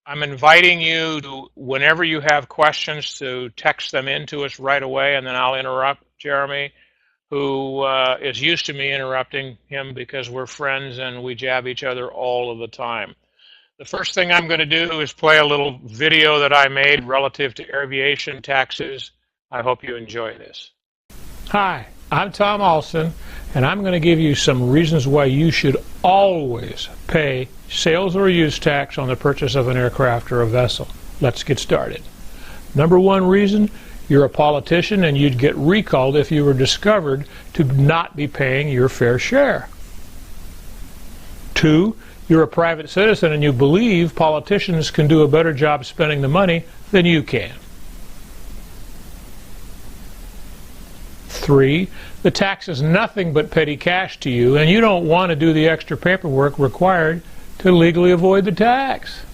I'm inviting you to, whenever you have questions, to text them into us right away, and then I'll interrupt Jeremy, who is used to me interrupting him because we're friends and we jab each other all of the time. The first thing I'm going to do is play a little video that I made relative to aviation taxes. I hope you enjoy this. Hi, I'm Tom Alston, and I'm going to give you some reasons why you should always pay sales or use tax on the purchase of an aircraft or a vessel. Let's get started. Number one reason, you're a politician and you'd get recalled if you were discovered to not be paying your fair share. Two, you're a private citizen and you believe politicians can do a better job spending the money than you can. Three, the tax is nothing but petty cash to you, and you don't want to do the extra paperwork required to legally avoid the tax.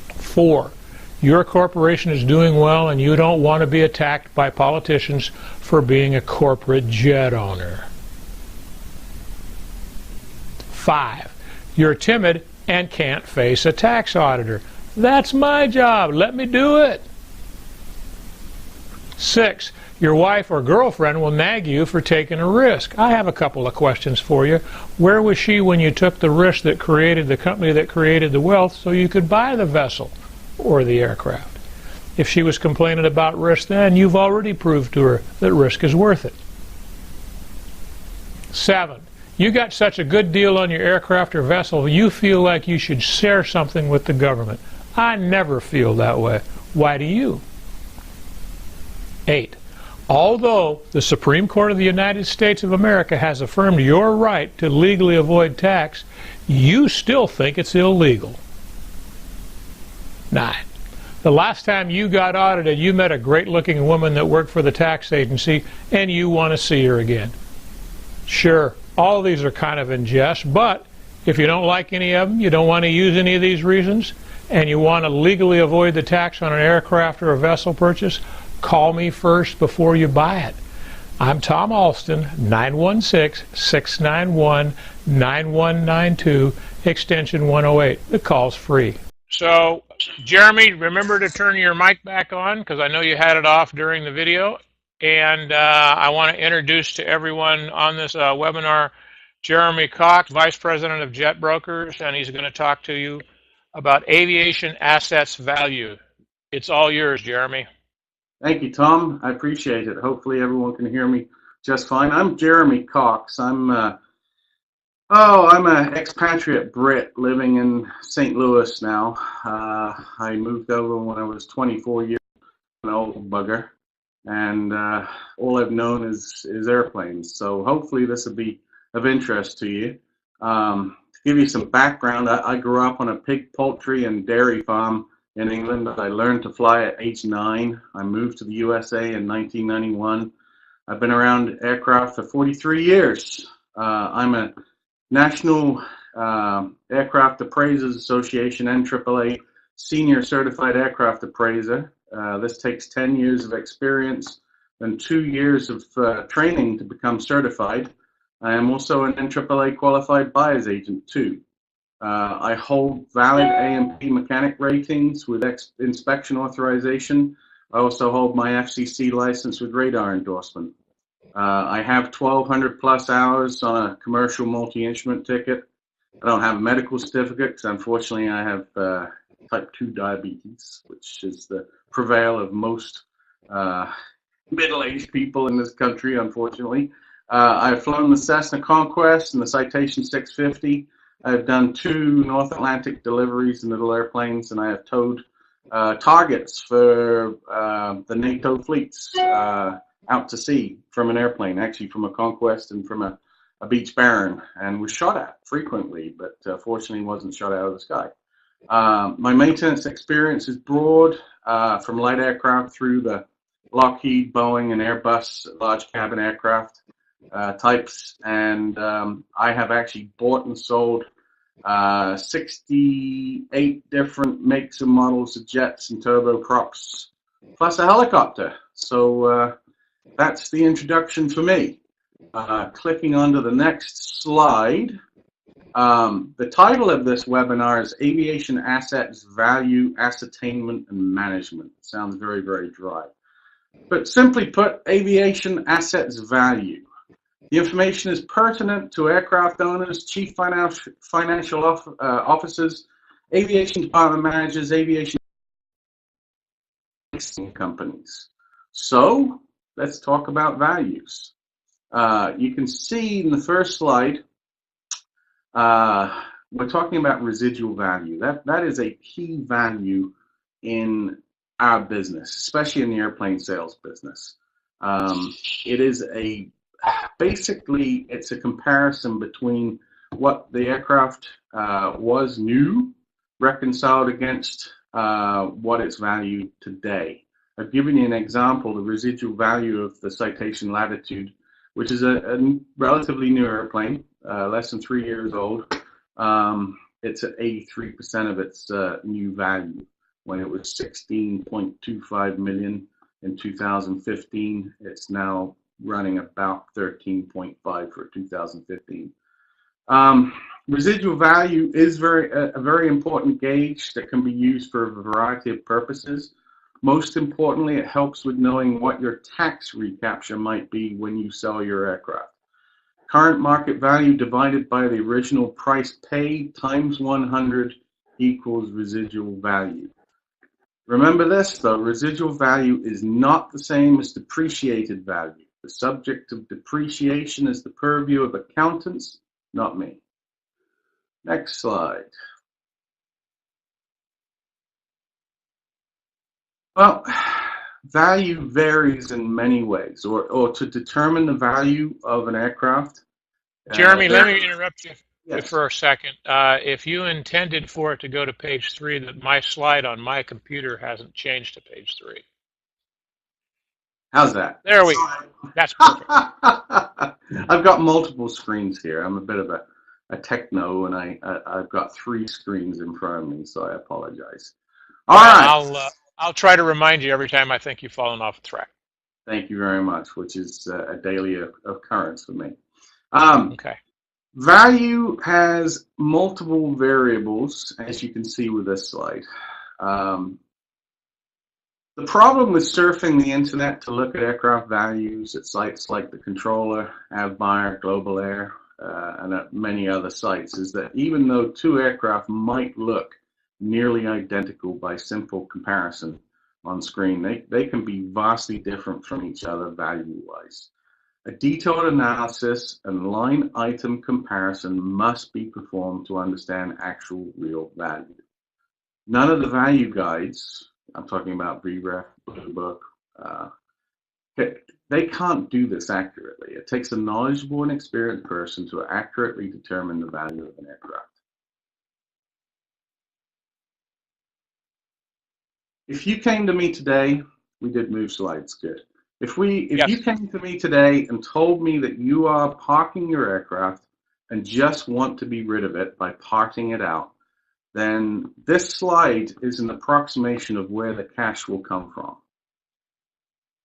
Four, your corporation is doing well and you don't want to be attacked by politicians for being a corporate jet owner. Five, you're timid and can't face a tax auditor. That's my job. Let me do it. Six, your wife or girlfriend will nag you for taking a risk. I have a couple of questions for you. Where was she when you took the risk that created the company that created the wealth so you could buy the vessel or the aircraft? If she was complaining about risk then, you've already proved to her that risk is worth it. Seven, you got such a good deal on your aircraft or vessel, you feel like you should share something with the government. I never feel that way. Why do you? 8. Although the Supreme Court of the United States of America has affirmed your right to legally avoid tax, you still think it's illegal. 9. The last time you got audited, you met a great-looking woman that worked for the tax agency, and you want to see her again. Sure, all of these are kind of in jest, but if you don't like any of them, you don't want to use any of these reasons, and you want to legally avoid the tax on an aircraft or a vessel purchase, call me first before you buy it. I'm Tom Alston, 916-691-9192, extension 108. The call's free. So, Jeremy, remember to turn your mic back on because I know you had it off during the video. And I want to introduce to everyone on this webinar Jeremy Cox, Vice President of Jet Brokers, and he's going to talk to you about aviation assets value. It's all yours, Jeremy. Thank you, Tom. I appreciate it. Hopefully everyone can hear me just fine. I'm Jeremy Cox. I'm an expatriate Brit living in St. Louis now. I moved over when I was 24 years old, an old bugger, and all I've known is airplanes. So hopefully this will be of interest to you. To give you some background, I grew up on a pig, poultry, and dairy farm in England. I learned to fly at age 9. I moved to the USA in 1991. I've been around aircraft for 43 years. I'm a National Aircraft Appraisers Association, NAAA Senior Certified Aircraft Appraiser. This takes 10 years of experience and 2 years of training to become certified. I am also an NAAA Qualified Buyer's Agent too. I hold valid A&P mechanic ratings with inspection authorization. I also hold my FCC license with radar endorsement. I have 1,200 plus hours on a commercial multi-instrument ticket. I don't have a medical certificate because unfortunately I have type 2 diabetes, which is the prevail of most middle-aged people in this country, unfortunately. I've flown the Cessna Conquest and the Citation 650. I've done 2 North Atlantic deliveries in little airplanes, and I have towed targets for the NATO fleets out to sea from an airplane, actually from a Conquest and from a Beech Baron, and was shot at frequently, but fortunately wasn't shot out of the sky. My maintenance experience is broad, from light aircraft through the Lockheed, Boeing, and Airbus large cabin aircraft types, and I have actually bought and sold 68 different makes and models of jets and turboprops, plus a helicopter. So that's the introduction for me. Clicking onto the next slide. The title of this webinar is Aviation Assets Value, Ascertainment, and Management. It sounds very, very dry. But simply put, aviation assets value. The information is pertinent to aircraft owners, chief financial officers, aviation department managers, aviation leasing companies. So let's talk about values. You can see in the first slide, we're talking about residual value. That is a key value in our business, especially in the airplane sales business. It is basically it's a comparison between what the aircraft was new reconciled against what it's valued today. I've given you an example, the residual value of the Citation Latitude, which is a relatively new airplane, less than 3 years old. It's at 83% of its new value. When it was 16.25 million in 2015, it's now running about 13.5 for 2015. Residual value is a very important gauge that can be used for a variety of purposes. Most importantly, it helps with knowing what your tax recapture might be when you sell your aircraft. Current market value divided by the original price paid times 100 equals residual value. Remember this though, residual value is not the same as depreciated value. The subject of depreciation is the purview of accountants, not me. Next slide. Well, value varies in many ways, or to determine the value of an aircraft. Jeremy, let me interrupt you Yes. for a second. If you intended for it to go to page 3, that my slide on my computer hasn't changed to page 3. How's that? There we go. That's perfect. I've got multiple screens here. I'm a bit of a techno, and I've got 3 screens in front of me, so I apologize. All right. I'll try to remind you every time I think you've fallen off the track. Thank you very much, which is a daily occurrence for me. Okay. Value has multiple variables, as you can see with this slide. The problem with surfing the internet to look at aircraft values at sites like the Controller, Avbuyer, Global Air, and at many other sites is that even though 2 aircraft might look nearly identical by simple comparison on screen, they can be vastly different from each other value-wise. A detailed analysis and line item comparison must be performed to understand actual real value. None of the value guides, I'm talking about BREF, Blue Book, they can't do this accurately. It takes a knowledgeable and experienced person to accurately determine the value of an aircraft. If you came to me today, we did move slides, good. If you came to me today and told me that you are parking your aircraft and just want to be rid of it by parting it out, then this slide is an approximation of where the cash will come from.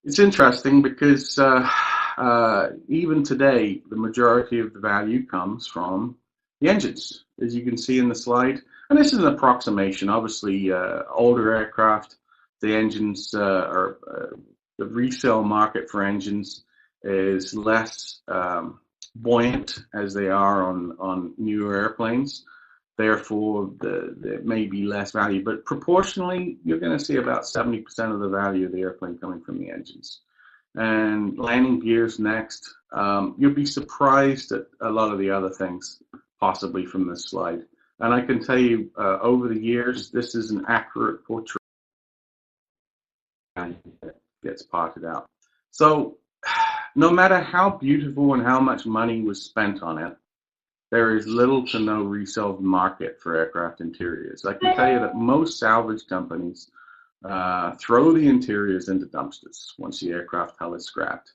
It's interesting because even today, the majority of the value comes from the engines, as you can see in the slide. And this is an approximation. Obviously, older aircraft, the engines the resale market for engines is less buoyant as they are on newer airplanes. Therefore, there may be less value, but proportionally, you're going to see about 70% of the value of the airplane coming from the engines. And landing gears next. You'll be surprised at a lot of the other things, possibly from this slide. And I can tell you, over the years, this is an accurate portrait that gets parted out. So, no matter how beautiful and how much money was spent on it, there is little to no resale market for aircraft interiors. I can tell you that most salvage companies throw the interiors into dumpsters once the aircraft hull is scrapped.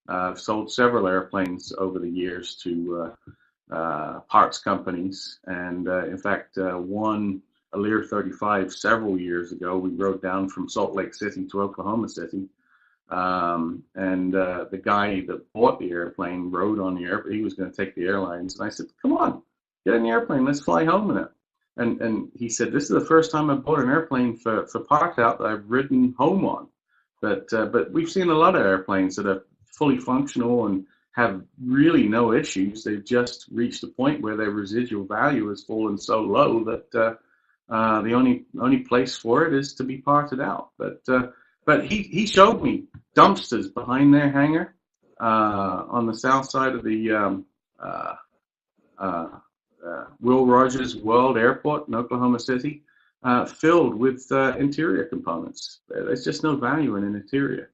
I've sold several airplanes over the years to parts companies, and in fact, one a Lear 35 several years ago, we rode down from Salt Lake City to Oklahoma City. And the guy that bought the airplane rode on the airplane. He was going to take the airlines. And I said, come on, get in the airplane, let's fly home in it. And he said, this is the first time I've bought an airplane for parked out that I've ridden home on. But we've seen a lot of airplanes that are fully functional and have really no issues. They've just reached a point where their residual value has fallen so low that the only place for it is to be parted out. But he showed me dumpsters behind their hangar on the south side of the Will Rogers World Airport in Oklahoma City, filled with interior components. There's just no value in an interior.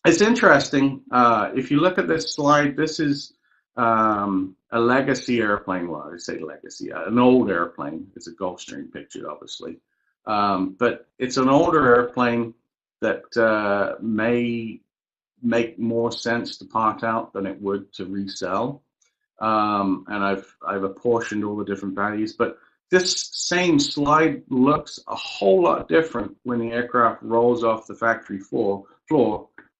It's interesting. If you look at this slide, this is a legacy airplane. Well, I say legacy, an old airplane. It's a Gulfstream picture, obviously. But it's an older airplane that may make more sense to part out than it would to resell. And I've apportioned all the different values, but this same slide looks a whole lot different when the aircraft rolls off the factory floor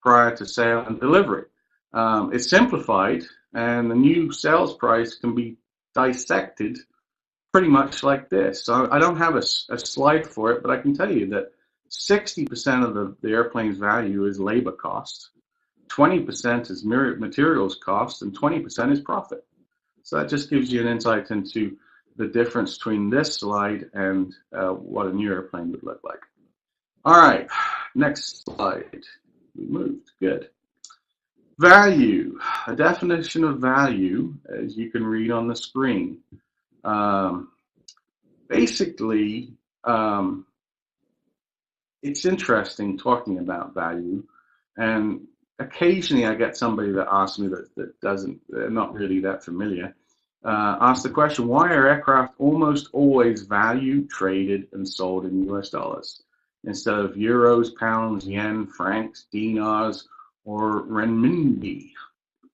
prior to sale and delivery. It's simplified, and the new sales price can be dissected pretty much like this. So I don't have a slide for it, but I can tell you that 60% of the airplane's value is labor cost, 20% is materials cost, and 20% is profit. So that just gives you an insight into the difference between this slide and what a new airplane would look like. All right, next slide. We moved, good. Value, a definition of value, as you can read on the screen. Basically, it's interesting talking about value, and occasionally I get somebody that asks me that doesn't, they're not really that familiar, ask the question, why are aircraft almost always valued, traded, and sold in US dollars instead of euros, pounds, yen, francs, dinars, or renminbi,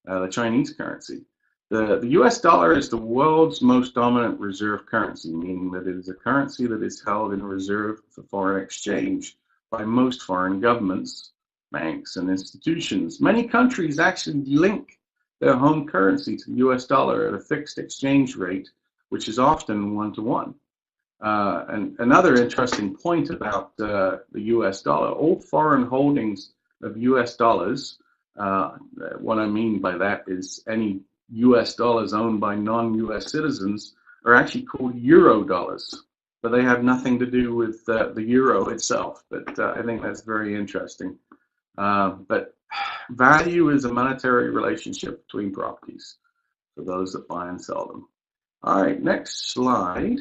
the Chinese currency? The US dollar is the world's most dominant reserve currency, meaning that it is a currency that is held in reserve for foreign exchange by most foreign governments, banks, and institutions. Many countries actually link their home currency to the US dollar at a fixed exchange rate, which is often 1-to-1. And another interesting point about the US dollar, all foreign holdings of US dollars, what I mean by that is any US dollars owned by non-US citizens are actually called Euro dollars, but they have nothing to do with the euro itself. But I think that's very interesting. But value is a monetary relationship between properties for those that buy and sell them. All right, next slide.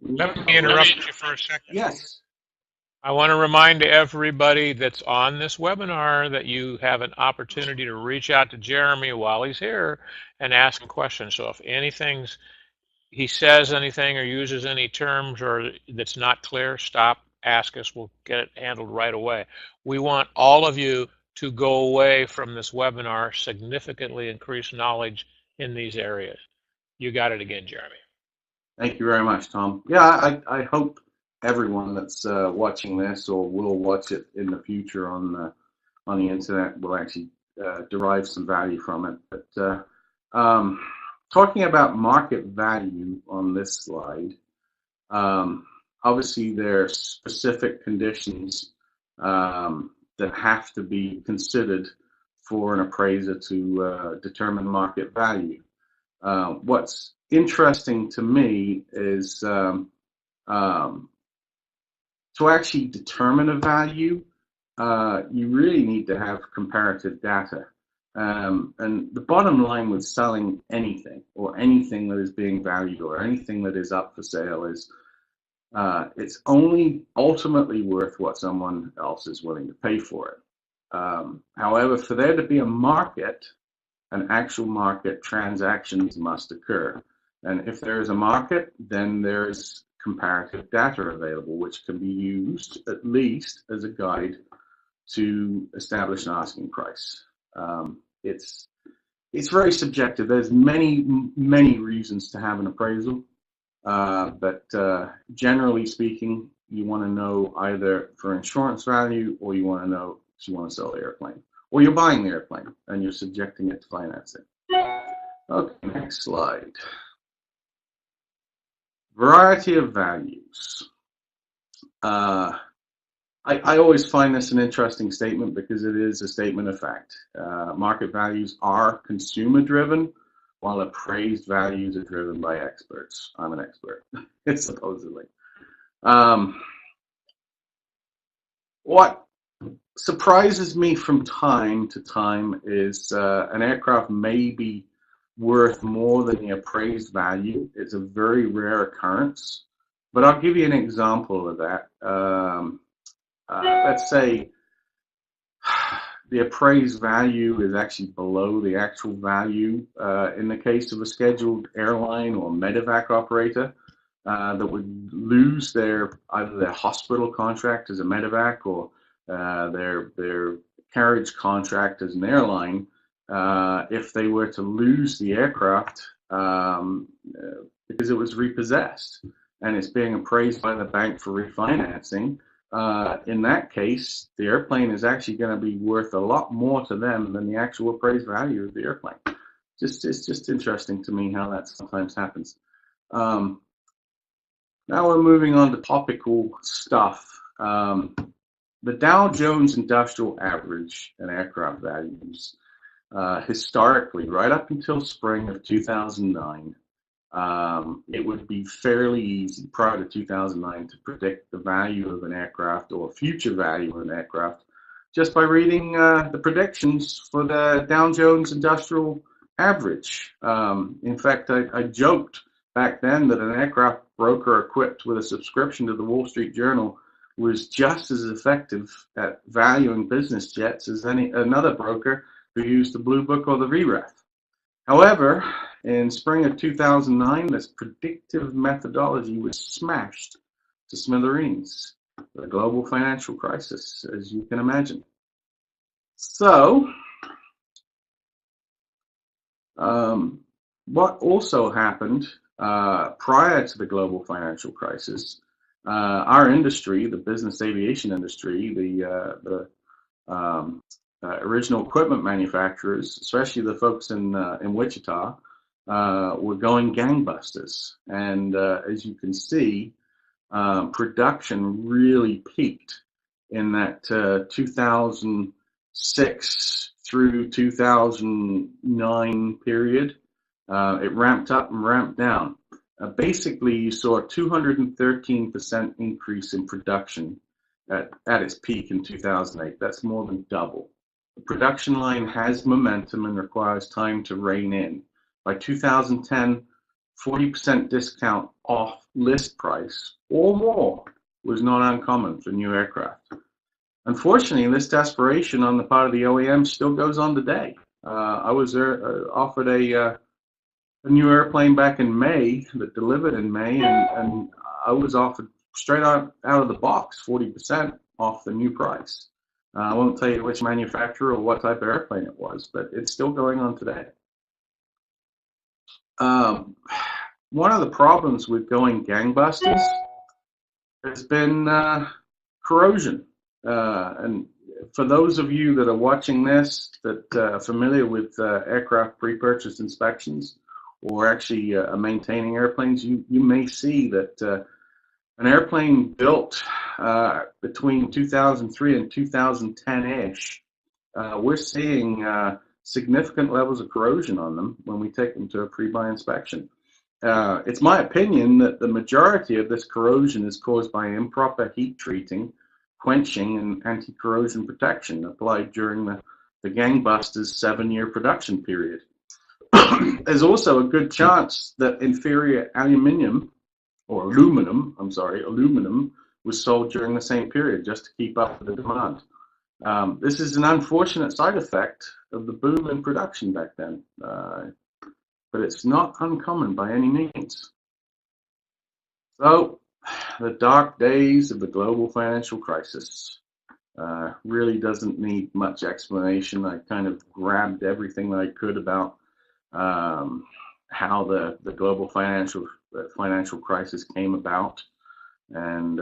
Let me interrupt you for a second. Yes. I want to remind everybody that's on this webinar that you have an opportunity to reach out to Jeremy while he's here and ask him questions. So if he says anything or uses any terms or that's not clear, stop, ask us. We'll get it handled right away. We want all of you to go away from this webinar significantly increased knowledge in these areas. You got it again, Jeremy. Thank you very much, Tom. Yeah, I hope everyone that's watching this or will watch it in the future on the internet will actually derive some value from it. But talking about market value on this slide, obviously there are specific conditions that have to be considered for an appraiser to determine market value. What's interesting to me is to actually determine a value, you really need to have comparative data. And the bottom line with selling anything or anything that is being valued or anything that is up for sale is it's only ultimately worth what someone else is willing to pay for it. However, for there to be a market, an actual market, transactions must occur. And if there is a market, then there's comparative data available, which can be used at least as a guide to establish an asking price. It's very subjective. There's many reasons to have an appraisal, but generally speaking, you want to know either for insurance value, or you want to know if you want to sell the airplane, or you're buying the airplane and you're subjecting it to financing. Okay, next slide. Variety of values. I always find this an interesting statement because it is a statement of fact. Market values are consumer driven, while appraised values are driven by experts. I'm an expert, supposedly. What surprises me from time to time is an aircraft may be worth more than the appraised value. It's a very rare occurrence, but I'll give you an example of that. Let's say the appraised value is actually below the actual value in the case of a scheduled airline or medevac operator that would lose either their hospital contract as a medevac or their carriage contract as an airline if they were to lose the aircraft because it was repossessed and it's being appraised by the bank for refinancing. In that case, the airplane is actually going to be worth a lot more to them than the actual appraised value of the airplane. It's just interesting to me how that sometimes happens. Now we're moving on to topical stuff. The Dow Jones Industrial Average and aircraft values, historically, right up until spring of 2009, it would be fairly easy prior to 2009 to predict the value of an aircraft or future value of an aircraft just by reading the predictions for the Dow Jones Industrial Average. In fact, I joked back then that an aircraft broker equipped with a subscription to the Wall Street Journal was just as effective at valuing business jets as another broker who used the Blue Book or the VREF. However, in spring of 2009, this predictive methodology was smashed to smithereens. The global financial crisis, as you can imagine. So, what also happened prior to the global financial crisis, our industry, the business aviation industry, the original equipment manufacturers, especially the folks in Wichita, were going gangbusters. And as you can see, production really peaked in that 2006 through 2009 period. It ramped up and ramped down. Basically, you saw a 213% increase in production at its peak in 2008. That's more than double. The production line has momentum and requires time to rein in. By 2010, 40% discount off list price or more was not uncommon for new aircraft. Unfortunately, this desperation on the part of the OEM still goes on today. I was offered a new airplane back in May that delivered in May, and I was offered straight out of the box 40% off the new price. I won't tell you which manufacturer or what type of airplane it was, but it's still going on today. One of the problems with going gangbusters has been corrosion. And for those of you that are watching this that are familiar with aircraft pre-purchase inspections or actually maintaining airplanes, you may see that an airplane built between 2003 and 2010-ish, we're seeing significant levels of corrosion on them when we take them to a pre-buy inspection. It's my opinion that the majority of this corrosion is caused by improper heat treating, quenching, and anti-corrosion protection applied during the gangbusters 7-year production period. There's also a good chance that inferior aluminum was sold during the same period just to keep up with the demand. This is an unfortunate side effect of the boom in production back then, but it's not uncommon by any means. So, the dark days of the global financial crisis really doesn't need much explanation. I kind of grabbed everything that I could about how the global financial crisis came about, and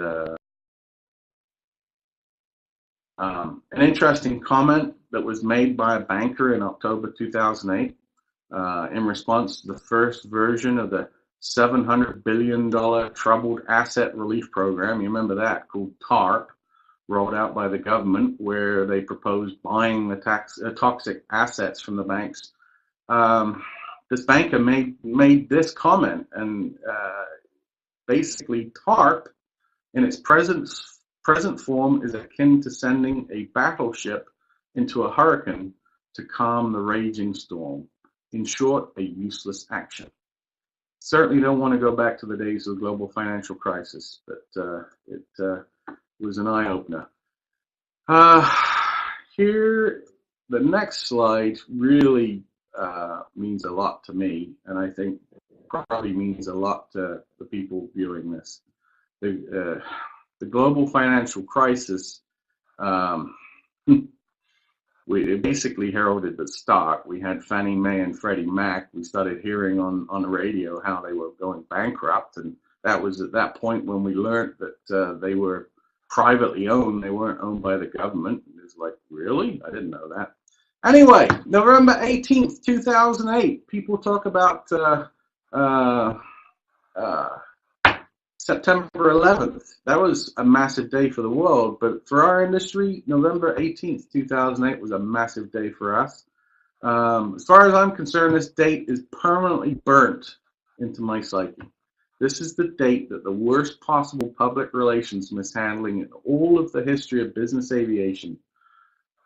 an interesting comment that was made by a banker in October 2008 in response to the first version of the $700 billion Troubled Asset Relief Program. You remember that, called TARP, rolled out by the government, where they proposed buying the toxic assets from the banks. This banker made this comment, and basically TARP, in its present form, is akin to sending a battleship into a hurricane to calm the raging storm. In short, a useless action. Certainly don't want to go back to the days of the global financial crisis, but it was an eye-opener. Here, the next slide really means a lot to me, and I think probably means a lot to the people viewing this. The global financial crisis, it basically heralded the start. We had Fannie Mae and Freddie Mac. We started hearing on the radio how they were going bankrupt, and that was at that point when we learned that they were privately owned. They weren't owned by the government. It was like, really? I didn't know that. Anyway, November 18th, 2008. People talk about September 11th. That was a massive day for the world, but for our industry, November 18th, 2008 was a massive day for us. As far as I'm concerned, this date is permanently burnt into my psyche. This is the date that the worst possible public relations mishandling in all of the history of business aviation.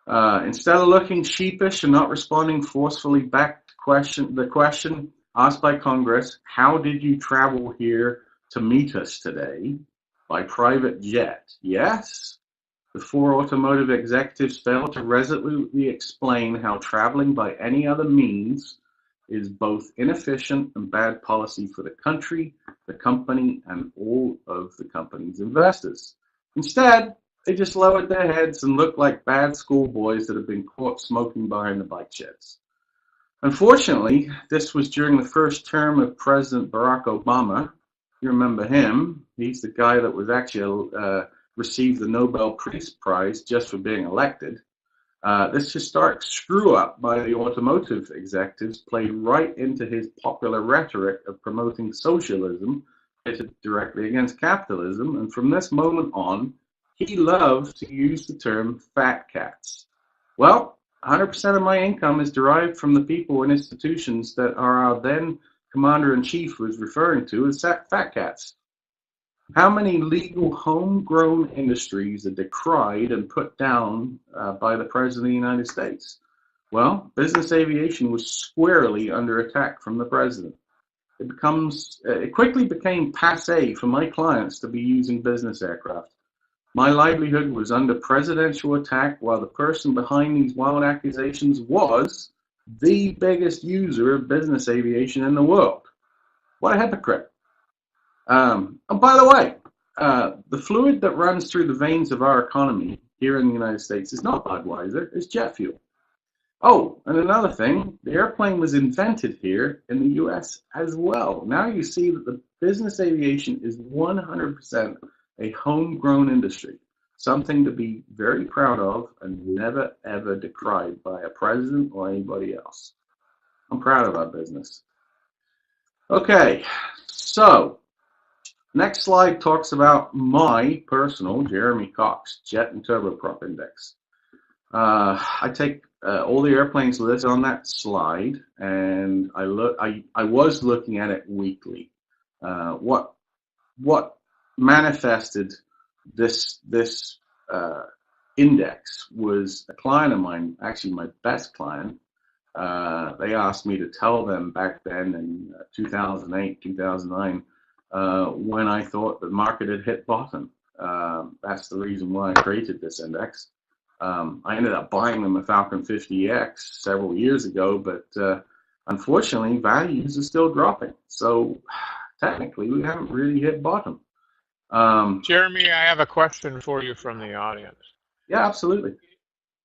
Instead of looking sheepish and not responding forcefully back to the question asked by Congress, how did you travel here to meet us today? By private jet. Yes, the four automotive executives failed to resolutely explain how traveling by any other means is both inefficient and bad policy for the country, the company, and all of the company's investors. Instead, they just lowered their heads and looked like bad schoolboys that have been caught smoking behind the bike sheds. Unfortunately, this was during the first term of President Barack Obama. You remember him. He's the guy that was actually received the Nobel Peace Prize just for being elected. This historic screw-up by the automotive executives played right into his popular rhetoric of promoting socialism pitted directly against capitalism, and from this moment on, he loved to use the term fat cats. Well, 100% of my income is derived from the people and institutions that our then Commander-in-Chief was referring to as fat cats. How many legal homegrown industries are decried and put down by the President of the United States? Well, business aviation was squarely under attack from the President. It quickly became passé for my clients to be using business aircraft. My livelihood was under presidential attack while the person behind these wild accusations was the biggest user of business aviation in the world. What a hypocrite. And by the way, the fluid that runs through the veins of our economy here in the United States is not Budweiser, it's jet fuel. Oh, and another thing, the airplane was invented here in the US as well. Now you see that the business aviation is 100% a homegrown industry, something to be very proud of and never ever decried by a president or anybody else. I'm proud of our business. Okay, so next slide talks about my personal Jeremy Cox Jet and Turboprop Index. I take all the airplanes listed on that slide, and I was looking at it weekly. What manifested this index was a client of mine, actually my best client. They asked me to tell them back then in 2008, 2009, when I thought the market had hit bottom. That's the reason why I created this index. I ended up buying them a Falcon 50X several years ago, but unfortunately, values are still dropping. So technically, we haven't really hit bottom. Jeremy, I have a question for you from the audience. Yeah, absolutely.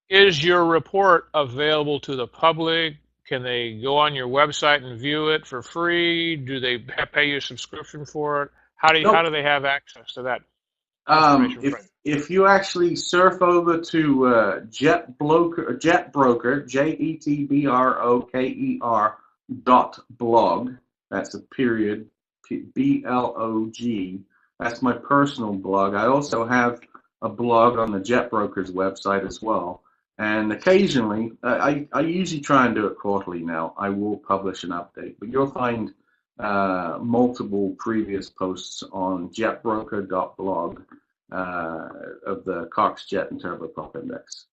Is your report available to the public? Can they go on your website and view it for free? Do they pay you a subscription for it? How do they have access to that information? If you actually surf over to Jet Broker, JetBroker, blog. That's a period, B-L-O-G. That's my personal blog. I also have a blog on the Jet Brokers website as well. And occasionally, I usually try and do it quarterly now. I will publish an update, but you'll find multiple previous posts on jetbroker.blog of the Cox Jet and Turboprop Index.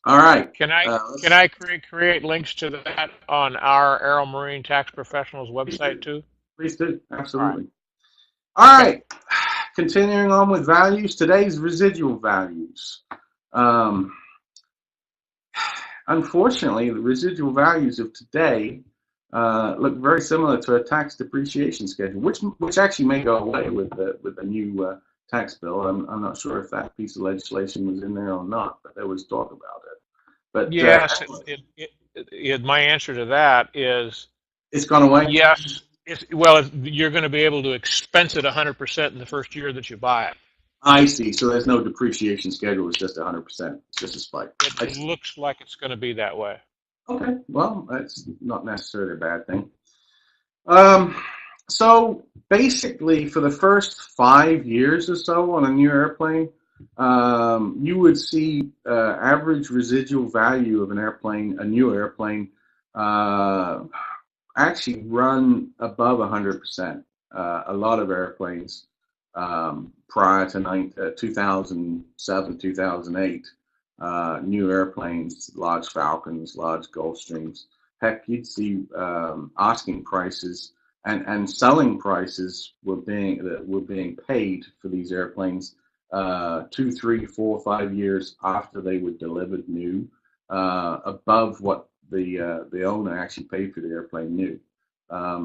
All right. Can I create links to that on our Aero Marine Tax Professionals website too? Please do. Absolutely. All right. Continuing on with values, today's residual values. Unfortunately, the residual values of today look very similar to a tax depreciation schedule, which actually may go away with the new tax bill. I'm not sure if that piece of legislation was in there or not, but there was talk about it. But yes, my answer to that is it's gone away. Yes. Well, you're going to be able to expense it 100% in the first year that you buy it. I see. So there's no depreciation schedule. It's just 100%. It's just a spike. It looks like it's going to be that way. Okay. Well, that's not necessarily a bad thing. So basically, for the first 5 years or so on a new airplane, you would see average residual value of an airplane, a new airplane, actually run above 100%. A lot of airplanes prior to 2007, 2008, new airplanes, large Falcons, large Gulfstreams. Heck, you'd see asking prices and selling prices were being paid for these airplanes 2, 3, 4, 5 years after they were delivered new, above what the owner actually paid for the airplane new.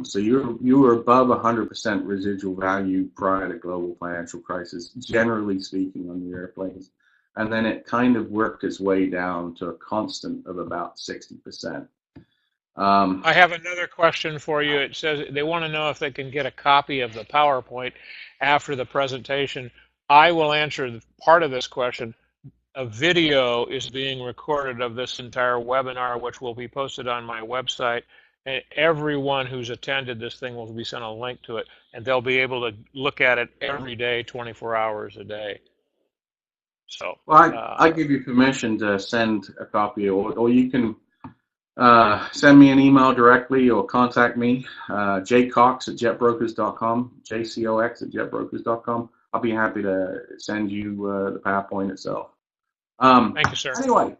So you were above 100% residual value prior to global financial crisis, generally speaking, on the airplanes. And then it kind of worked its way down to a constant of about 60%. I have another question for you. It says they want to know if they can get a copy of the PowerPoint after the presentation. I will answer part of this question. A video is being recorded of this entire webinar, which will be posted on my website. And everyone who's attended this thing will be sent a link to it, and they'll be able to look at it every day, 24 hours a day. So, well, I give you permission to send a copy, or you can send me an email directly or contact me, jcox@jetbrokers.com, jcox@jetbrokers.com. I'll be happy to send you the PowerPoint itself. Thank you, sir. Anyway,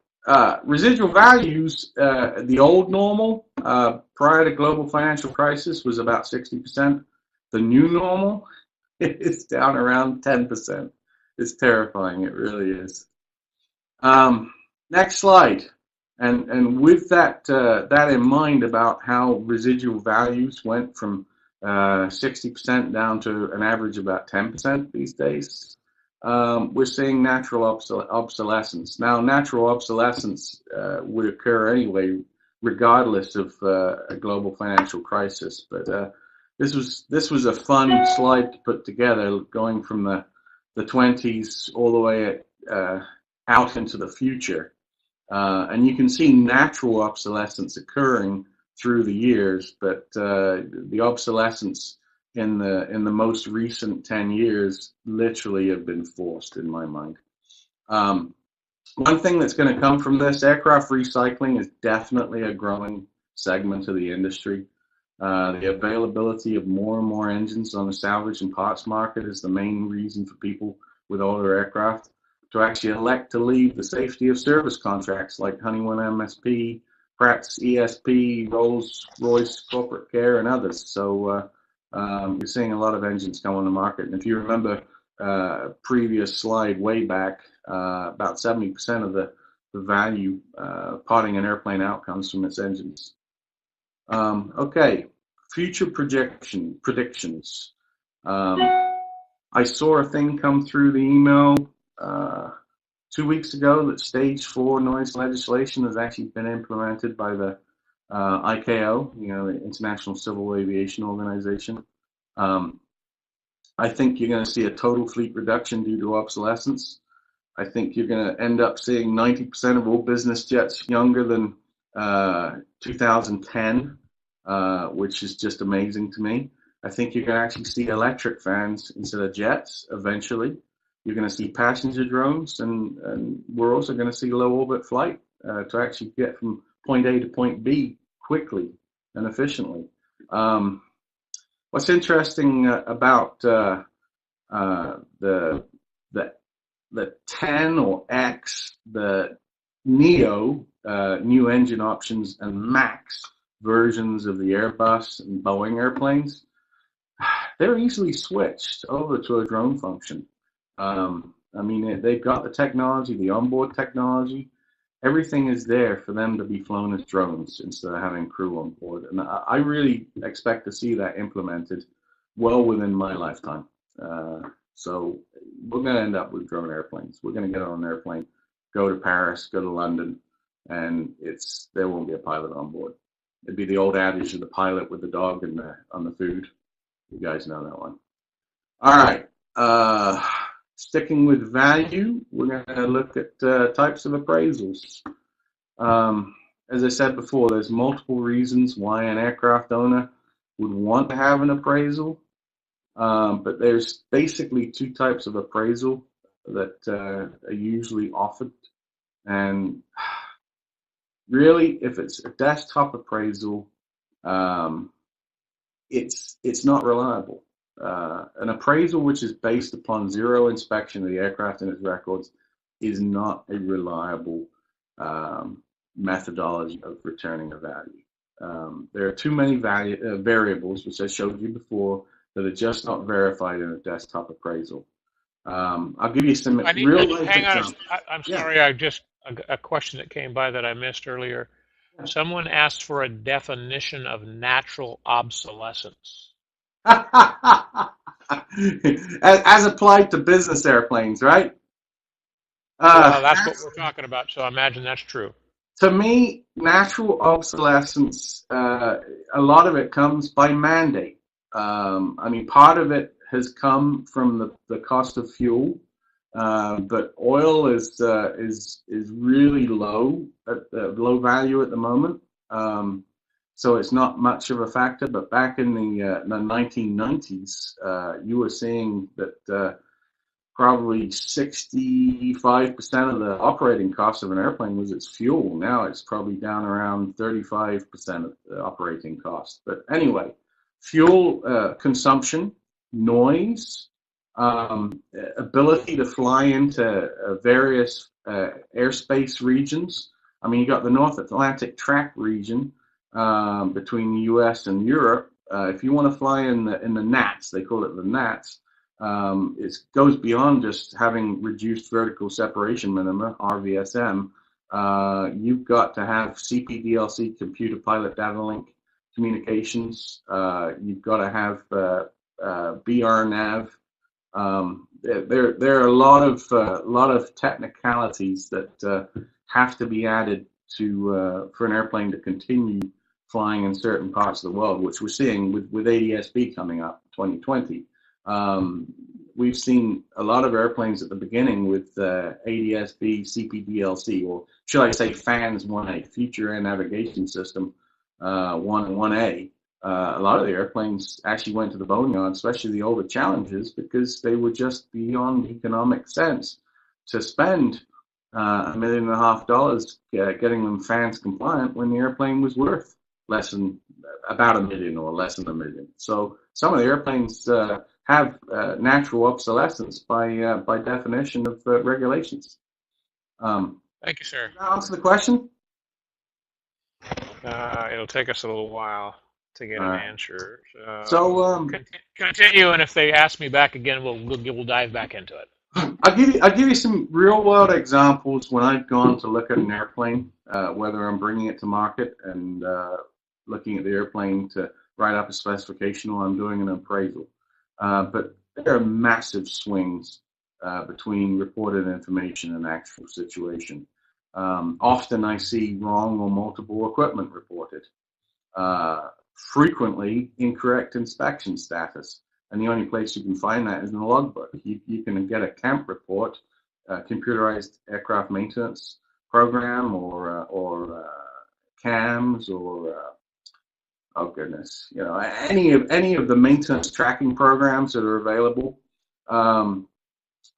residual values, the old normal prior to global financial crisis was about 60%. The new normal is down around 10%. It's terrifying. It really is. Next slide. And with that in mind about how residual values went from 60% down to an average of about 10% these days, we're seeing natural obsolescence. Now, natural obsolescence would occur anyway, regardless of a global financial crisis. But this was a fun slide to put together, going from the 20s all the way out into the future. And you can see natural obsolescence occurring through the years, but the obsolescence in the most recent 10 years literally have been forced, in my mind. One thing that's going to come from this, aircraft recycling is definitely a growing segment of the industry. The availability of more and more engines on the salvage and parts market is the main reason for people with older aircraft to actually elect to leave the safety of service contracts like Honeywell MSP, Pratt's ESP, Rolls-Royce Corporate Care, and others. So you're seeing a lot of engines come on the market. And if you remember previous slide way back, about 70% of the value parting an airplane out comes from its engines. Okay, future predictions. I saw a thing come through the email 2 weeks ago that stage 4 noise legislation has actually been implemented by the ICAO, the International Civil Aviation Organization. I think you're going to see a total fleet reduction due to obsolescence. I think you're going to end up seeing 90% of all business jets younger than 2010, which is just amazing to me. I think you're going to actually see electric fans instead of jets eventually. You're going to see passenger drones, and we're also going to see low orbit flight to actually get from point A to point B quickly and efficiently. What's interesting about the 10 or X, the Neo, new engine options, and Max versions of the Airbus and Boeing airplanes, they're easily switched over to a drone function. I mean, they've got the technology, the onboard technology. Everything is there for them to be flown as drones instead of having crew on board. And I really expect to see that implemented well within my lifetime. So we're going to end up with drone airplanes. We're going to get on an airplane, go to Paris, go to London, and there won't be a pilot on board. It'd be the old adage of the pilot with the dog and on the food. You guys know that one. All right. Sticking with value, we're going to look at types of appraisals. As I said before, there's multiple reasons why an aircraft owner would want to have an appraisal, but there's basically two types of appraisal that are usually offered. And really, if it's a desktop appraisal, it's not reliable. An appraisal which is based upon zero inspection of the aircraft and its records is not a reliable methodology of returning a value. There are too many variables, which I showed you before, that are just not verified in a desktop appraisal. I'll give you some real life examples. I'm sorry, a question that came by that I missed earlier. Someone asked for a definition of natural obsolescence. As applied to business airplanes, right? Well, that's what we're talking about, so I imagine that's true. To me, natural obsolescence, a lot of it comes by mandate. I mean, part of it has come from the cost of fuel, but oil is really low low value at the moment. So it's not much of a factor, but back in the 1990s, you were seeing that probably 65% of the operating cost of an airplane was its fuel. Now it's probably down around 35% of the operating cost. But anyway, fuel consumption, noise, ability to fly into various airspace regions. I mean, you got the North Atlantic track region between the U.S. and Europe. If you want to fly in the NATS, they call it the NATS. It goes beyond just having reduced vertical separation minima, RVSM. You've got to have CPDLC, computer pilot data link communications. You've got to have BRNAV. There are a lot of technicalities that have to be added to for an airplane to continue flying in certain parts of the world, which we're seeing with ADS-B coming up 2020. We've seen a lot of airplanes at the beginning with ADS-B, CPDLC, or should I say FANS 1A, Future Air Navigation System 1 and 1A. A lot of the airplanes actually went to the boneyard, especially the older Challengers, because they were just beyond economic sense to spend $1.5 million getting them FANS compliant when the airplane was worth about $1 million or less than $1 million. So some of the airplanes have natural obsolescence by definition of regulations. Thank you, sir. Does that answer the question? It'll take us a little while to get an answer. So continue, and if they ask me back again, we'll dive back into it. I'll give you some real world examples when I've gone to look at an airplane, whether I'm bringing it to market and looking at the airplane to write up a specification or I'm doing an appraisal. But there are massive swings between reported information and actual situation. Often I see wrong or multiple equipment reported. Frequently incorrect inspection status. And the only place you can find that is in the logbook. You can get a camp report, computerized aircraft maintenance program, or cams or oh goodness, you know, any of the maintenance tracking programs that are available, and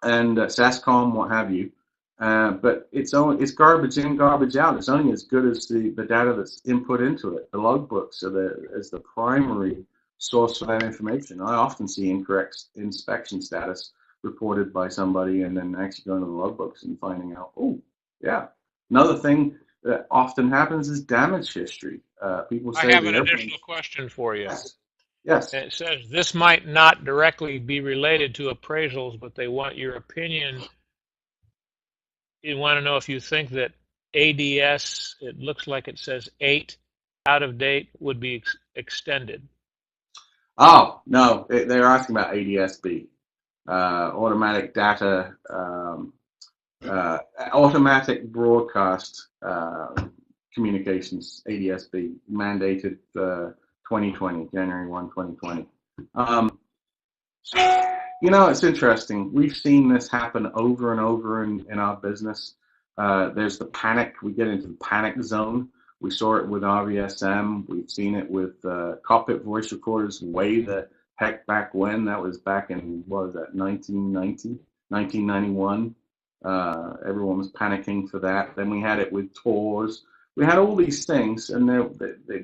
SASCOM, what have you. But it's garbage in, garbage out. It's only as good as the data that's input into it. The logbooks are as the primary source for that information. I often see incorrect inspection status reported by somebody, and then actually going to the logbooks and finding out, oh, yeah. Another thing that often happens is damage history. People say I have the an airplane. additional question for you. Yes. Yes. And it says this might not directly be related to appraisals, but they want your opinion. You want to know if you think that ADS, it looks like it says 8 out of date, would be extended. Oh, no, they're asking about ADSB, automatic data, automatic broadcast communications, ADSB, mandated 2020, January 1, 2020. You know, it's interesting. We've seen this happen over and over in our business. There's the panic. We get into the panic zone. We saw it with RVSM. We've seen it with cockpit voice recorders way the heck back when. That was back in, what was that, 1990, 1991. Everyone was panicking for that. Then we had it with tours. We had all these things, and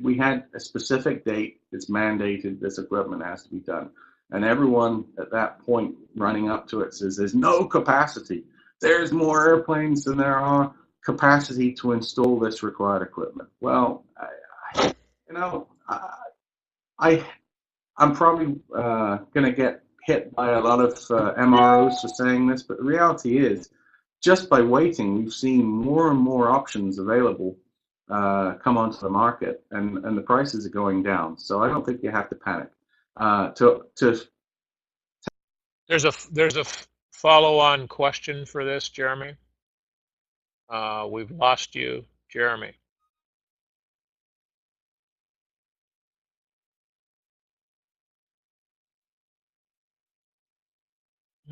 we had a specific date. It's mandated. This equipment has to be done. And everyone at that point running up to it says, there's no capacity. There's more airplanes than there are capacity to install this required equipment. Well, I'm probably going to get hit by a lot of MROs for saying this, but the reality is, just by waiting, we've seen more and more options available come onto the market, and the prices are going down. So I don't think you have to panic. There's a follow-on question for this, Jeremy. We've lost you, Jeremy.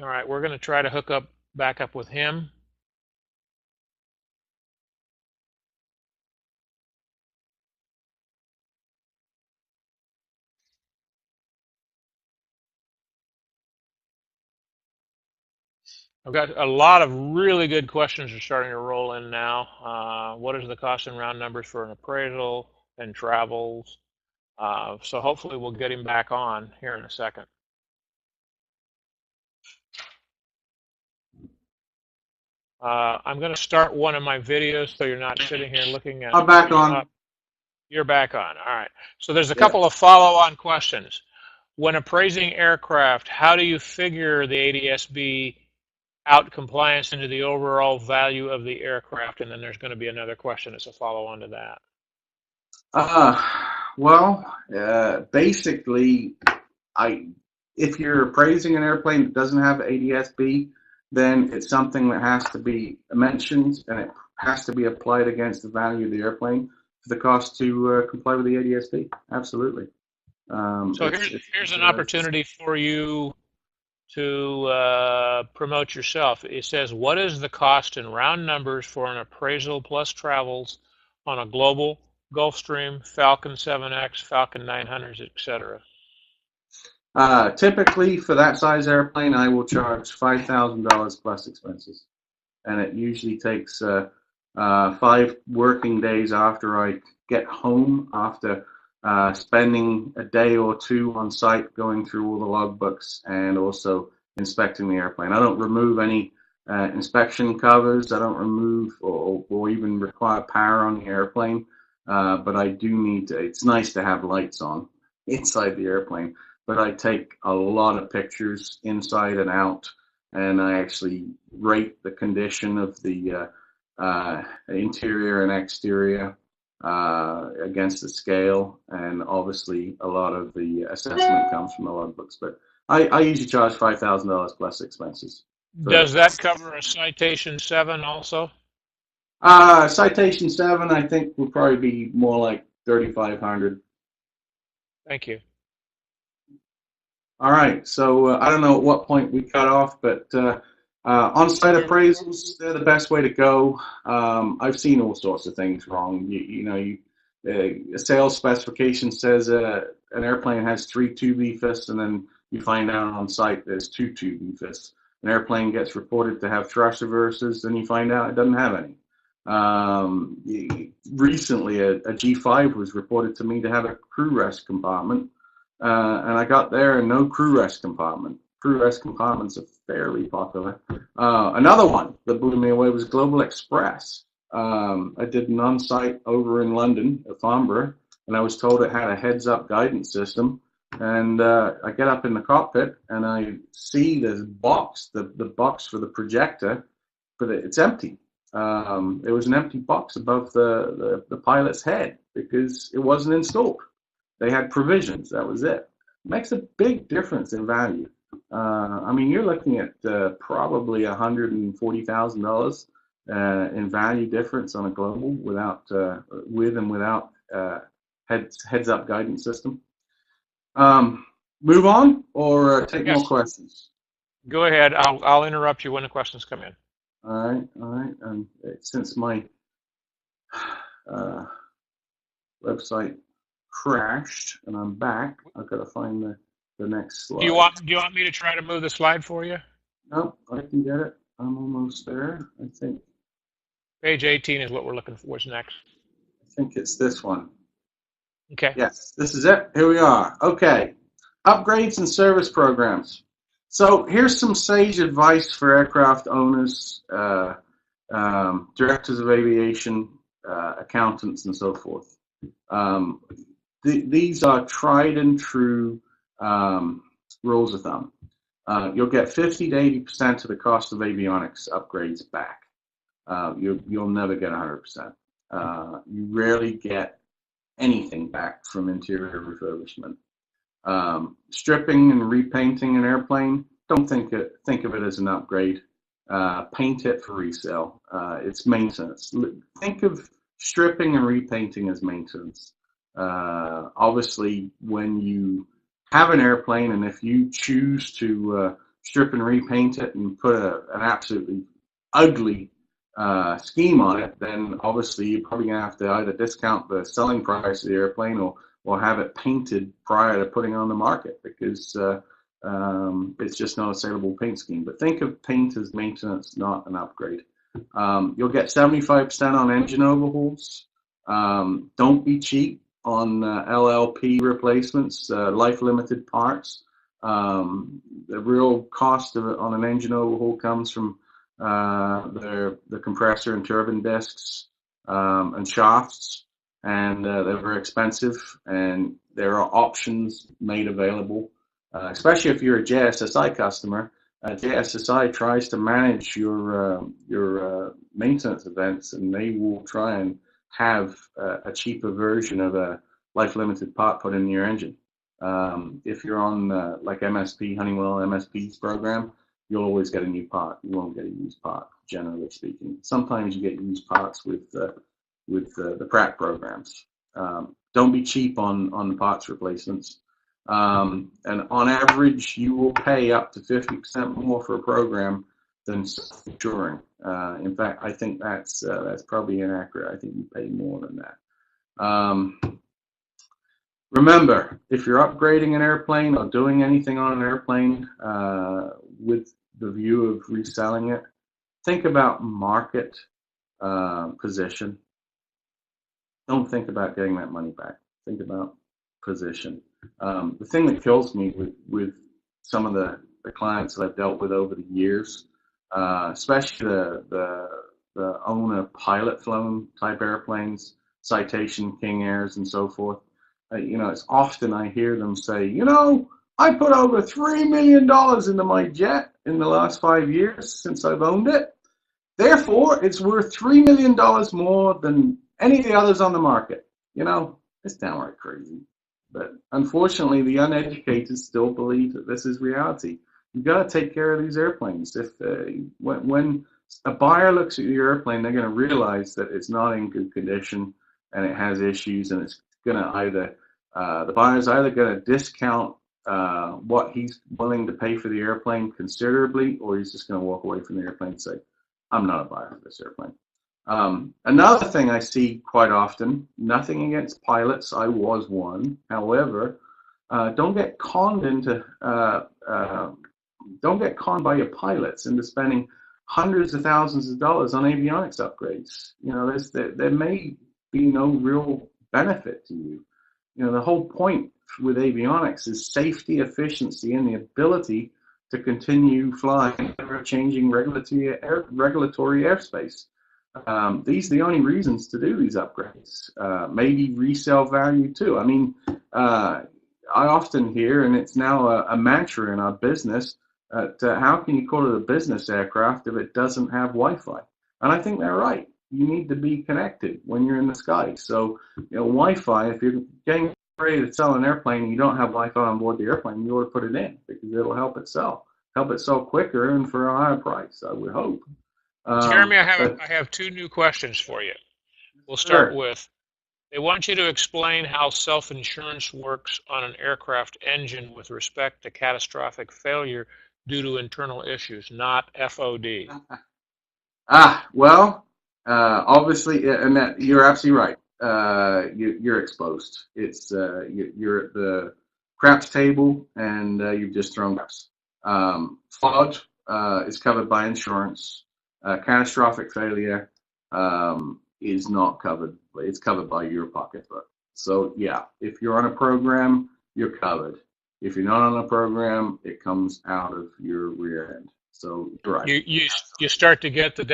All right, we're going to try to hook up back up with him. I've got a lot of really good questions are starting to roll in now. What is the cost in round numbers for an appraisal and travels? So hopefully we'll get him back on here in a second. I'm going to start one of my videos so you're not sitting here looking at. I'm back on. You're back on. All right. So there's a couple of follow-on questions. When appraising aircraft, how do you figure the ADSB out compliance into the overall value of the aircraft? And then there's going to be another question that's a follow-on to that. Basically, if you're appraising an airplane that doesn't have ADSB, then it's something that has to be mentioned, and it has to be applied against the value of the airplane for the cost to comply with the ADSB. Absolutely. So here's an opportunity for you to promote yourself. It says, what is the cost in round numbers for an appraisal plus travels on a Global, Gulfstream, Falcon 7X, Falcon 900s, etc.? Typically, for that size airplane, I will charge $5,000 plus expenses. And it usually takes 5 working days after I get home, after spending a day or 2 on site going through all the logbooks and also inspecting the airplane. I don't remove any inspection covers. I don't remove or even require power on the airplane. But I do need to, it's nice to have lights on inside the airplane. But I take a lot of pictures inside and out, and I actually rate the condition of the interior and exterior against the scale, and obviously a lot of the assessment comes from the logbooks. But I usually charge $5,000 plus expenses. Does that cover a Citation 7 also? Citation 7, I think, would probably be more like $3,500. Thank you. All right, so I don't know at what point we cut off, but on-site appraisals, they're the best way to go. I've seen all sorts of things wrong. You a sales specification says an airplane has 3 tube EFIS, and then you find out on site there's 2 tube EFIS. An airplane gets reported to have thrust reversers, then you find out it doesn't have any. Recently, a G5 was reported to me to have a crew rest compartment, and I got there and no crew rest compartment. Crew rest compartments are fairly popular. Another one that blew me away was Global Express. I did an on-site over in London at Farnborough, and I was told it had a heads-up guidance system. And I get up in the cockpit and I see this box, the box for the projector, but it's empty. It was an empty box above the pilot's head because it wasn't installed. They had provisions, that was it. It makes a big difference in value. I mean, you're looking at probably $140,000 in value difference on a global without with and without heads-up guidance system. Move on or take more questions? Go ahead. I'll interrupt you when the questions come in. All right, all right. Since my website crashed and I'm back, I've got to find the next slide. Do you want me to try to move the slide for you? No, I can get it. I'm almost there. I think page 18 is what we're looking for. What's next? I think it's this one. Okay. Yes, this is it. Here we are. Okay. Upgrades and service programs. So here's some sage advice for aircraft owners, directors of aviation, accountants, and so forth. These are tried and true rules of thumb. You'll get 50 to 80% of the cost of avionics upgrades back. You'll never get 100%. You rarely get anything back from interior refurbishment. Stripping and repainting an airplane, don't think of it as an upgrade. Paint it for resale. It's maintenance. Think of stripping and repainting as maintenance. Obviously, when you have an airplane, and if you choose to strip and repaint it and put an absolutely ugly scheme on it, then obviously you're probably going to have to either discount the selling price of the airplane or have it painted prior to putting it on the market, because it's just not a saleable paint scheme. But think of paint as maintenance, not an upgrade. You'll get 75% on engine overhauls. Don't be cheap on LLP replacements, life-limited parts. The real cost on an engine overhaul comes from the compressor and turbine discs and shafts, and they're very expensive, and there are options made available, especially if you're a JSSI customer. JSSI tries to manage your maintenance events, and they will try and have a cheaper version of a life-limited part put in your engine. If you're on like MSP, Honeywell MSP's program, you'll always get a new part. You won't get a used part, generally speaking. Sometimes you get used parts with the Pratt programs. Don't be cheap on the parts replacements. And on average, you will pay up to 50% more for a program than self-insuring. In fact, I think that's probably inaccurate. I think you pay more than that. Remember, if you're upgrading an airplane or doing anything on an airplane with the view of reselling it, think about market position. Don't think about getting that money back. Think about position. The thing that kills me with some of the clients that I've dealt with over the years, especially the owner pilot flown type airplanes, Citation, King Airs, and so forth. It's often I hear them say, I put over $3 million into my jet in the last 5 years since I've owned it. Therefore, it's worth $3 million more than any of the others on the market. It's downright crazy. But unfortunately, the uneducated still believe that this is reality. You've got to take care of these airplanes. When a buyer looks at your airplane, they're going to realize that it's not in good condition and it has issues, and it's going to either the buyer's either going to discount what he's willing to pay for the airplane considerably, or he's just going to walk away from the airplane and say, I'm not a buyer for this airplane. Another thing I see quite often, nothing against pilots, I was one. However, don't get conned into, don't get conned by your pilots into spending hundreds of thousands of dollars on avionics upgrades. You know, there may be no real benefit to you. You know, the whole point with avionics is safety, efficiency, and the ability to continue flying ever-changing regulatory airspace. These are the only reasons to do these upgrades. Maybe resale value too. I mean, I often hear, and it's now a mantra in our business, how can you call it a business aircraft if it doesn't have Wi-Fi? And I think they're right. You need to be connected when you're in the sky. So, you know, Wi-Fi, if you're getting ready to sell an airplane and you don't have Wi-Fi on board the airplane, you ought to put it in because it'll help it sell quicker and for a higher price, I would hope. Jeremy, I have two new questions for you. We'll start with, they want you to explain how self-insurance works on an aircraft engine with respect to catastrophic failure due to internal issues, not FOD. Well, obviously, and that you're absolutely right. You're exposed. It's you're at the craps table, and you've just thrown craps. Fraud is covered by insurance. Catastrophic failure is not covered. It's covered by your pocketbook. So yeah, if you're on a program, you're covered. If you're not on a program, it comes out of your rear end. So right. You start to get the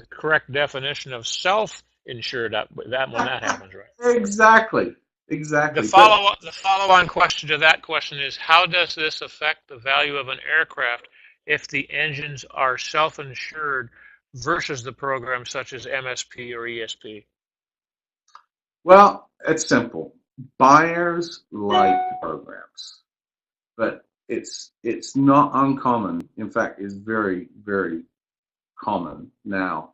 correct definition of self-insured up when that happens, right? Exactly. The follow-on question to that question is, how does this affect the value of an aircraft if the engines are self-insured versus the programs such as MSP or ESP? Well, it's simple. Buyers like programs, but it's not uncommon. In fact, it's very, very common now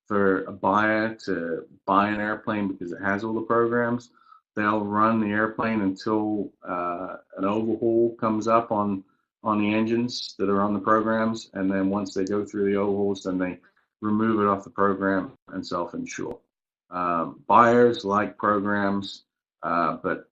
for a buyer to buy an airplane because it has all the programs. They'll run the airplane until an overhaul comes up on the engines that are on the programs, and then once they go through the overhauls, then they remove it off the program and self-insure. Buyers like programs, but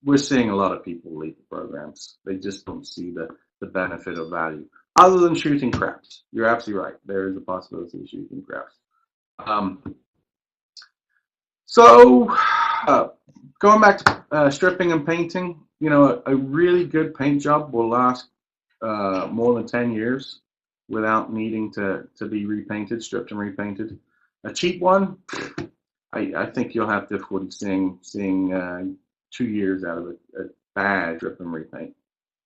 we're seeing a lot of people leave the programs. They just don't see the benefit of value. Other than shooting craps. You're absolutely right. There is a possibility of shooting craps. Going back to stripping and painting, you know, a really good paint job will last more than 10 years without needing to be repainted, stripped and repainted. A cheap one, I think you'll have difficulty seeing 2 years out of a bad strip and repaint,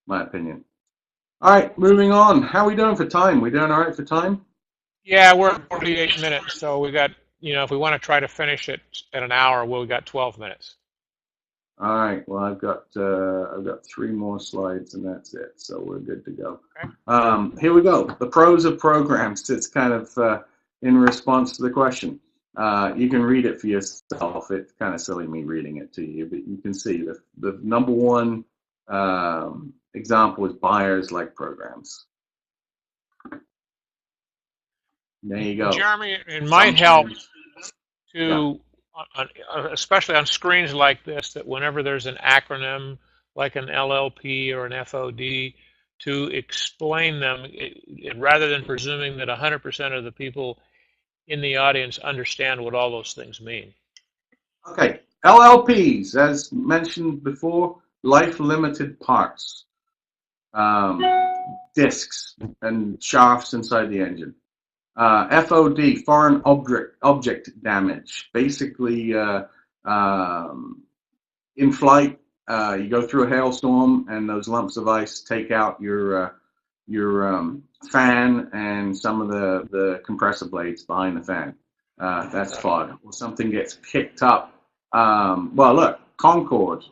my opinion. All right, moving on. How are we doing for time? We doing all right for time? Yeah, we're at 48 minutes, so we got, you know, if we want to try to finish it at an hour, we got 12 minutes. All right. Well, I've got 3 more slides, and that's it. So we're good to go. Okay. Here we go. The pros of programs. It's kind of in response to the question. You can read it for yourself. It's kind of silly me reading it to you, but you can see the number one example is buyers like programs. There you go. Jeremy, it might help to, especially on screens like this, that whenever there's an acronym like an LLP or an FOD, to explain them, rather than presuming that 100% of the people in the audience understand what all those things mean. Okay, LLPs, as mentioned before, life-limited parts, discs and shafts inside the engine. FOD, foreign object damage. Basically, in flight, you go through a hailstorm, and those lumps of ice take out your fan and some of the compressor blades behind the fan. That's FOD. Or something gets picked up. Well, look, Concorde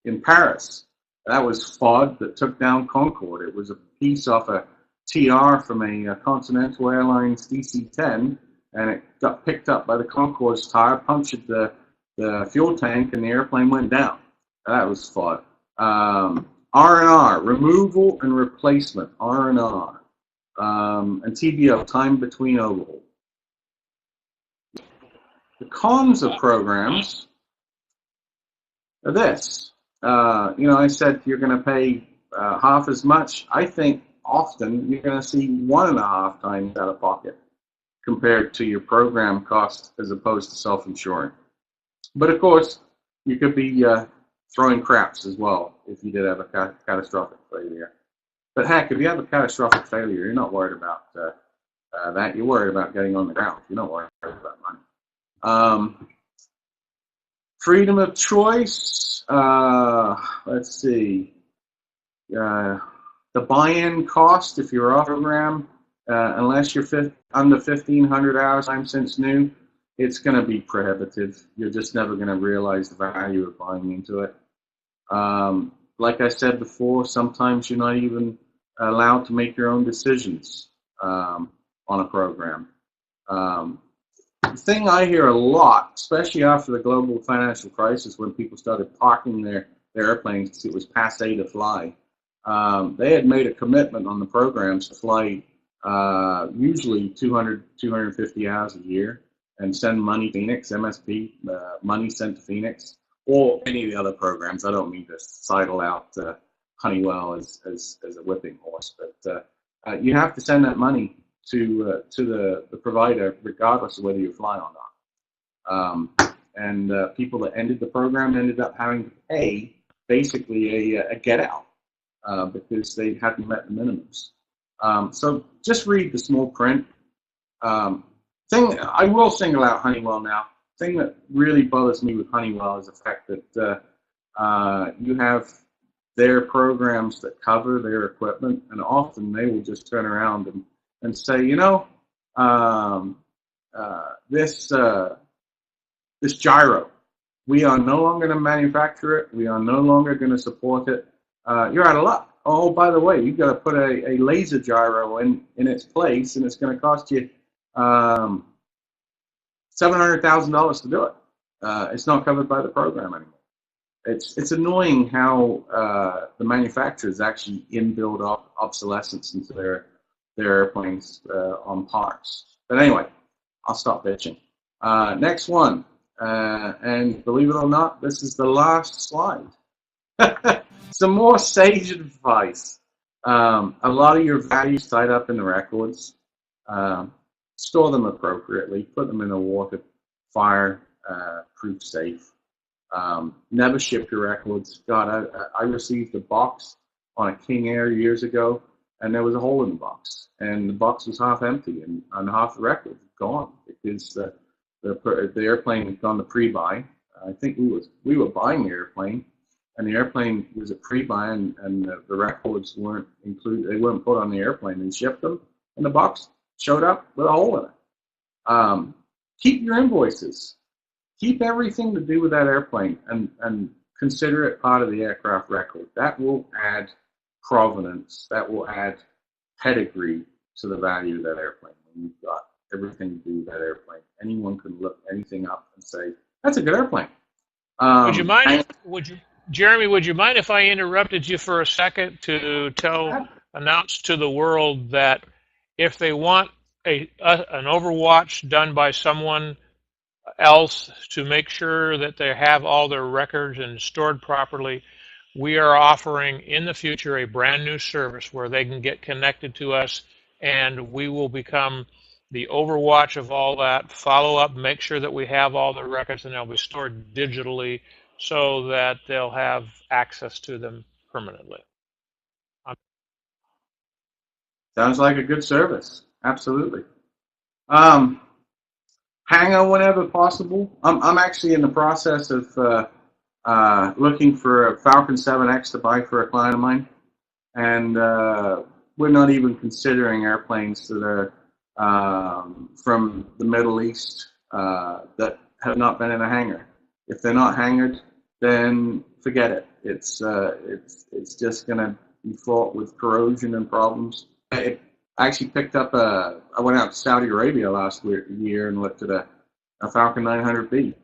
in Paris. That was FOD that took down Concorde. It was a piece off a TR from a Continental Airlines DC-10, and it got picked up by the Concorde's tire, punctured the fuel tank, and the airplane went down. That was FOD. R&R, removal and replacement, R&R. And TBO, time between overhaul. The cons of programs are this. You know, I said you're going to pay half as much. I think often you're going to see 1.5 times out of pocket compared to your program cost as opposed to self-insuring. But of course, you could be throwing craps as well if you did have a catastrophic failure. But heck, if you have a catastrophic failure, you're not worried about that. You're worried about getting on the ground. You're not worried about money. Freedom of choice. Let's see. The buy-in cost, if you're off program, unless you're under 1,500 hours time since new, it's going to be prohibitive. You're just never going to realize the value of buying into it. Like I said before, sometimes you're not even allowed to make your own decisions on a program. The thing I hear a lot, especially after the global financial crisis, when people started parking their airplanes because it was passé to fly, they had made a commitment on the programs to fly usually 200, 250 hours a year and send money to Phoenix, MSP, money sent to Phoenix, or any of the other programs. I don't mean to sidle out Honeywell as a whipping horse, but you have to send that money to the provider regardless of whether you fly or not. And people that ended the program ended up having to pay basically a get out because they hadn't met the minimums. So just read the small print. I will single out Honeywell now. Thing that really bothers me with Honeywell is the fact that you have their programs that cover their equipment, and often they will just turn around and say, you know, this gyro, we are no longer going to manufacture it. We are no longer going to support it. You're out of luck. Oh, by the way, you've got to put a laser gyro in its place, and it's going to cost you $700,000 to do it. It's not covered by the program anymore. It's annoying how the manufacturers actually inbuild obsolescence into their airplanes on parts. But anyway, I'll stop bitching. Next one, and believe it or not, this is the last slide. Some more sage advice. A lot of your values tied up in the records. Store them appropriately. Put them in a water, fire proof safe. Never ship your records. God, I received a box on a King Air years ago, and there was a hole in the box, and the box was half empty, and half the record was gone because the airplane had gone to pre-buy. I think we were buying the airplane, and the airplane was a pre-buy, and the records weren't included. They weren't put on the airplane and shipped them, and the box showed up with a hole in it. Keep your invoices. Keep everything to do with that airplane and consider it part of the aircraft record. That will add provenance. That will add pedigree to the value of that airplane. When you've got everything to do with that airplane, anyone can look anything up and say, that's a good airplane. Would you mind, Jeremy, would you mind if I interrupted you for a second to announce to the world that if they want an overwatch done by someone else to make sure that they have all their records and stored properly, we are offering in the future a brand new service where they can get connected to us, and we will become the overwatch of all that, follow up, make sure that we have all the records, and they'll be stored digitally so that they'll have access to them permanently. Sounds like a good service. Absolutely. Hangar whenever possible. I'm actually in the process of looking for a Falcon 7X to buy for a client of mine, and we're not even considering airplanes that are from the Middle East that have not been in a hangar. If they're not hangared, then forget it. It's just going to be fraught with corrosion and problems. I actually picked up I went out to Saudi Arabia last year and looked at a Falcon 900B,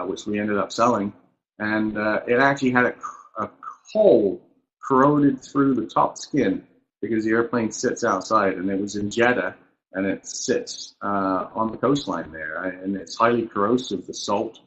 which we ended up selling, and it actually had a hole corroded through the top skin because the airplane sits outside, and it was in Jeddah, and it sits on the coastline there, and it's highly corrosive, the salt,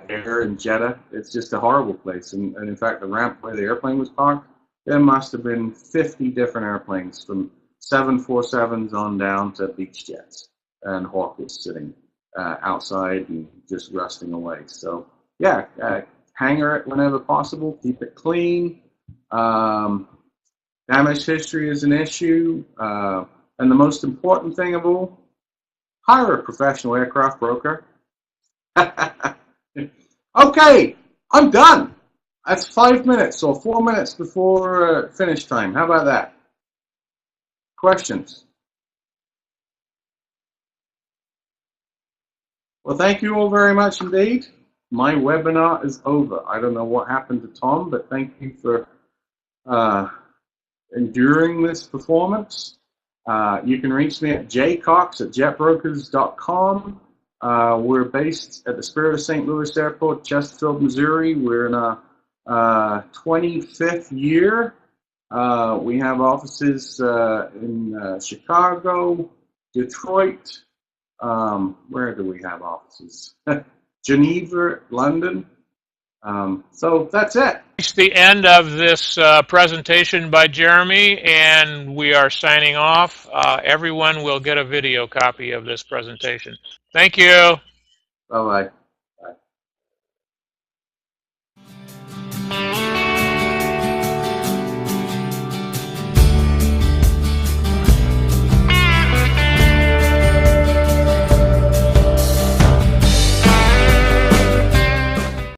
air, and Jeddah. It's just a horrible place. And in fact, the ramp where the airplane was parked, there must have been 50 different airplanes from 747s on down to beach jets and Hawkers sitting outside and just rusting away. So yeah, hangar it whenever possible, keep it clean. Damage history is an issue. And the most important thing of all, hire a professional aircraft broker. Okay, I'm done. That's 5 minutes or 4 minutes before finish time. How about that? Questions? Well, thank you all very much indeed. My webinar is over. I don't know what happened to Tom, but thank you for enduring this performance. You can reach me at jcox@jetbrokers.com. We're based at the Spirit of St. Louis Airport, Chesterfield, Missouri. We're in our 25th year. We have offices in Chicago, Detroit. Where do we have offices? Geneva, London. So that's it. It's the end of this presentation by Jeremy, and we are signing off. Everyone will get a video copy of this presentation. Thank you. Bye-bye.